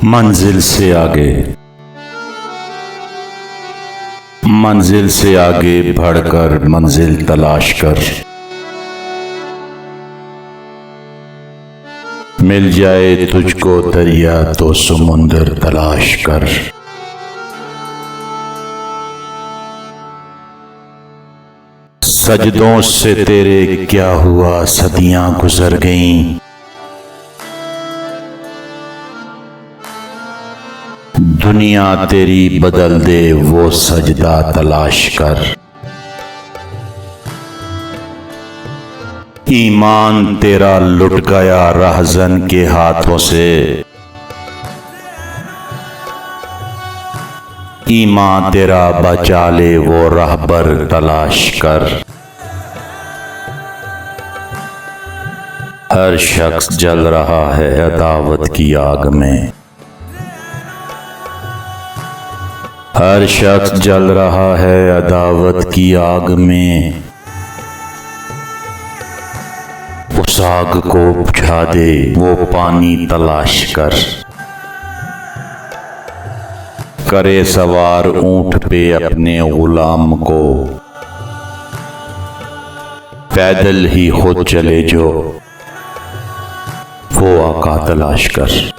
मंजिल से आगे, मंजिल से आगे बढ़कर मंजिल तलाश कर। मिल जाए तुझको दरिया तो समुंदर तलाश कर। सजदों से तेरे क्या हुआ, सदियां गुजर गईं। दुनिया तेरी बदल दे वो सजदा तलाश कर। ईमान तेरा लुट गया रहज़न के हाथों से। ईमान तेरा बचा ले वो रहबर तलाश कर। हर शख्स जल रहा है अदावत की आग में। हर शख्स जल रहा है अदावत की आग में। उस आग को बुझा दे वो पानी तलाश कर। करे सवार ऊंट पे अपने गुलाम को। पैदल ही खुद चले जो वो आका तलाश कर।